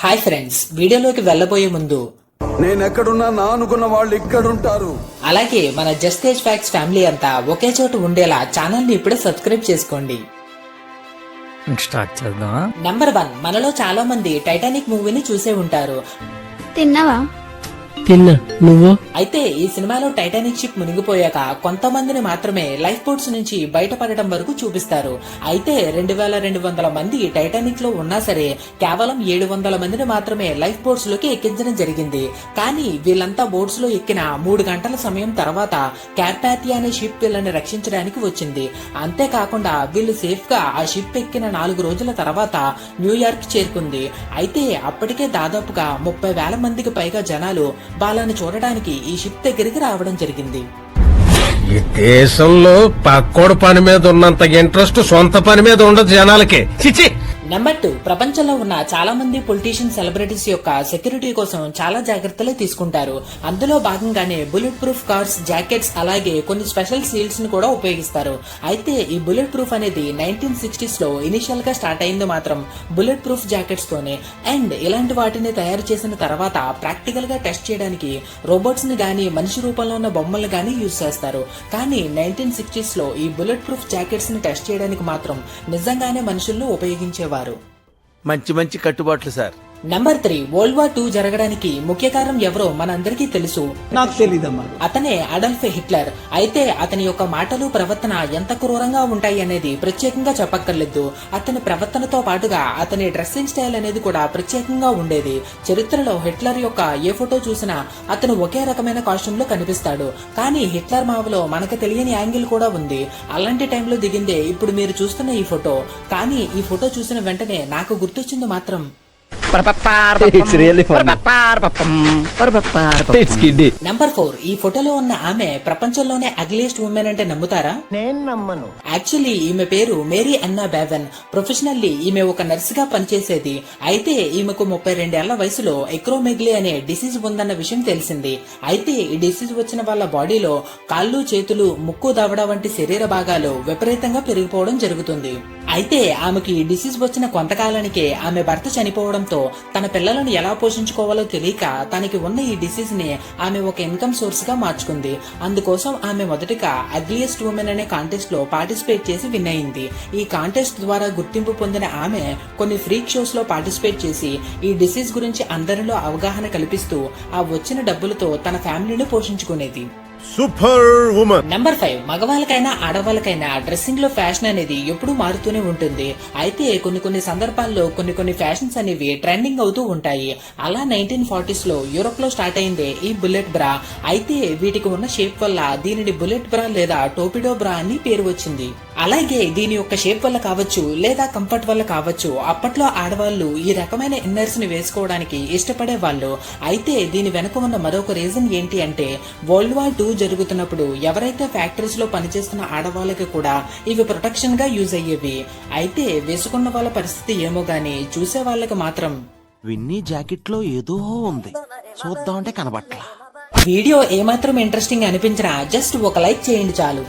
Hi friends, వీడియోలోకి వెళ్ళబోయే ముందు నేనెక్కడున్నా నా అనుకున్న వాళ్ళు ఇక్కడుంటారు. అలాగే మన జస్టేజ్ ఫ్యాక్ట్స్ ఫ్యామిలీ అంతా ఒకే చోట ఉండేలా ఛానల్ ని ఇప్పుడే సబ్స్క్రైబ్ చేసుకోండి. స్టార్ట్ చేద్దామా? నంబర్ 1, మనలో చాలా మంది టైటానిక్ మూవీని చూసే ఉంటారు. తిన్నావా? తిన్నా. నువ్వు? అయితే ఈ సినిమాలో టైటానిక్ షిప్ మునిగిపోయాక కొంతమందిని మాత్రమే లైఫ్ బోట్స్ నుంచి బయటపడటం వరకు చూపిస్తారు. అయితే 2200 మంది టైటానిక్ లో ఉన్నా సరే కేవలం 700 మందిని మాత్రమే లైఫ్ బోట్స్ లోకి ఎక్కించడం జరిగింది. కానీ వీళ్ళంతా బోట్స్ లో ఎక్కిన 3 గంటల సమయం తర్వాత కార్పాథియా అనే షిప్ వీళ్ళని రక్షించడానికి వచ్చింది. అంతేకాకుండా వీళ్ళు సేఫ్ గా ఆ షిప్ ఎక్కిన 4 రోజుల తర్వాత న్యూయార్క్ చేరుకుంది. అయితే అప్పటికే దాదాపుగా 30,000 మందికి పైగా జనాలు వాళ్ళని చూడడానికి ఈ షిప్ దగ్గరికి రావడం జరిగింది. ఈ దేశంలో పక్కోడు పని మీద ఉన్నంత ఇంట్రెస్ట్ సొంత పని మీద ఉండదు జనాలకి. చిచి. నెంబర్ 2, ప్రపంచంలో ఉన్న చాలా మంది పొలిటీషియన్ సెలబ్రిటీస్ యొక్క సెక్యూరిటీ కోసం చాలా జాగ్రత్తలు తీసుకుంటారు. అందులో భాగంగానే బుల్లెట్ ప్రూఫ్ కార్స్, జాకెట్స్, అలాగే కొన్ని స్పెషల్ సీల్స్ ని కూడా ఉపయోగిస్తారు. అయితే ఈ బుల్లెట్ ప్రూఫ్ అనేది 1960s లో ఇనిషియల్ గా స్టార్ట్ అయింది మాత్రం బుల్లెట్ ప్రూఫ్ జాకెట్స్ తోనే. అండ్ ఇలాంటి వాటిని తయారు చేసిన తర్వాత ప్రాక్టికల్ గా టెస్ట్ చేయడానికి రోబోట్స్ ని గానీ మనిషి రూపంలో ఉన్న బొమ్మలు గానీ యూజ్ చేస్తారు. కానీ 1960s లో ఈ బుల్లెట్ ప్రూఫ్ జాకెట్స్ ని టెస్ట్ చేయడానికి మాత్రం నిజంగానే మనుషులను ఉపయోగించేవారు. మంచి మంచి కట్టుబాట్లు సార్. నంబర్ 3, వరల్డ్ వార్ 2 జరగడానికి ముఖ్య కారణం ఎవరో మనందరికీ తెలుసు. నాకు తెలీదమ్మా. అతనే అడల్ఫ్ హిట్లర్. అయితే అతని యొక్క మాటలు, ప్రవర్తన ఎంత క్రూరంగా ఉంటాయి అనేది ప్రత్యేకంగా చెప్పక్కర్లేదు. అతని ప్రవర్తనతో పాటుగా అతని డ్రెస్సింగ్ స్టైల్ అనేది కూడా ప్రత్యేకంగా ఉండేది. చరిత్రలో హిట్లర్ యొక్క ఏ ఫోటో చూసినా అతను ఒకే రకమైన కాస్ట్యూమ్ లో కనిపిస్తాడు. కానీ హిట్లర్ మావలో మనకు తెలియని యాంగిల్ కూడా ఉంది. అలాంటి టైంలో దిగిందే ఇప్పుడు మీరు చూస్తున్న ఈ ఫోటో. కానీ ఈ ఫోటో చూసిన వెంటనే నాకు గుర్తొచ్చింది మాత్రం నంబర్ 4, ఈ ఫోటోలో ఉన్న ఆమె ప్రపంచంలోనే అగ్లియెస్ట్ ఉమెన్ అంటే నమ్ముతారా? నేను నమ్మను. యాక్చువల్లీ ఈమె పేరు మేరీ అన్నా బేవెన్. ప్రొఫెషనల్లీ ఈమె ఒక నర్స్ గా పనిచేసేది. అయితే ఈమెకు 32 ఏళ్ల వయసులో ఎక్రోమెగ్లీ అనే డిసీజ్ ఉందన్న విషయం తెలిసింది. అయితే ఈ డిసీజ్ వచ్చిన వాళ్ళ బాడీలో కాళ్ళు, చేతులు, ముక్కు, దవడ వంటి శరీర భాగాలు విపరీతంగా పెరిగిపోవడం జరుగుతుంది. అయితే ఆమెకి ఈ డిసీజ్ వచ్చిన కొంతకాలానికే ఆమె భర్త చనిపోవడంతో తన పిల్లలను ఎలా పోషించుకోవాలో తెలియక తనకి ఉన్న ఈ డిసీజ్ ని ఆమె ఒక ఇన్కమ్ సోర్స్ గా మార్చుకుంది. అందుకోసం ఆమె మొదటగా అగ్లియెస్ట్ ఉమెన్ అనే కాంటెస్ట్ లో పార్టిసిపేట్ చేసి విన్ అయింది. ఈ కాంటెస్ట్ ద్వారా గుర్తింపు పొందిన ఆమె కొన్ని ఫ్రీక్ షోస్ లో పార్టిసిపేట్ చేసి ఈ డిసీజ్ గురించి అందరిలో అవగాహన కల్పిస్తూ ఆ వచ్చిన డబ్బులతో తన ఫ్యామిలీని పోషించుకునేది. Super women. నంబర్ 5, మగవాళ్ళకైనా ఆడవాళ్ళకైనా డ్రెస్సింగ్ లో ఫ్యాషన్ అనేది ఎప్పుడూ మారుతూనే ఉంటుంది. అయితే కొన్ని సందర్భాల్లో కొన్ని ఫ్యాషన్స్ అనేవి ట్రెండింగ్ అవుతూ ఉంటాయి. అలా 1940s లో యూరోప్ లో స్టార్ట్ అయిందే ఈ బుల్లెట్ బ్రా. అయితే వీటికి ఉన్న షేప్ వల్ల దీనిని బుల్లెట్ బ్రా లేదా టోపిడో బ్రా అని పేరు వచ్చింది. అలాగే దీని యొక్క షేప్ వల్ల కావచ్చు లేదా కంఫర్ట్ వల్ల కావచ్చు అప్పట్లో ఆడవాళ్లు ఈ రకమైన ఇన్నర్స్ ని వేసుకోవడానికి ఇష్టపడే వాళ్ళు. అయితే దీని వెనుక ఉన్న మరొక రీజన్ ఏంటి అంటే వరల్డ్ వార్ 2 జరుగుతున్నప్పుడు ఎవరైతే ఫ్యాక్టరీస్ లో పనిచేస్తున్న ఆడవాళ్ళకి కూడా ఇవి ప్రొటెక్షన్ గా యూజ్ అయ్యేవి. అయితే వేసుకున్న వాళ్ళ పరిస్థితి ఏమో గానీ చూసే వాళ్ళకి మాత్రం విన్నీ జాకెట్ లో ఏదో ఉంది, చూద్దామంటే కనబట్లా. వీడియో ఏమాత్రం ఇంట్రెస్టింగ్ అనిపించినా జస్ట్ ఒక లైక్ చేయండి చాలు.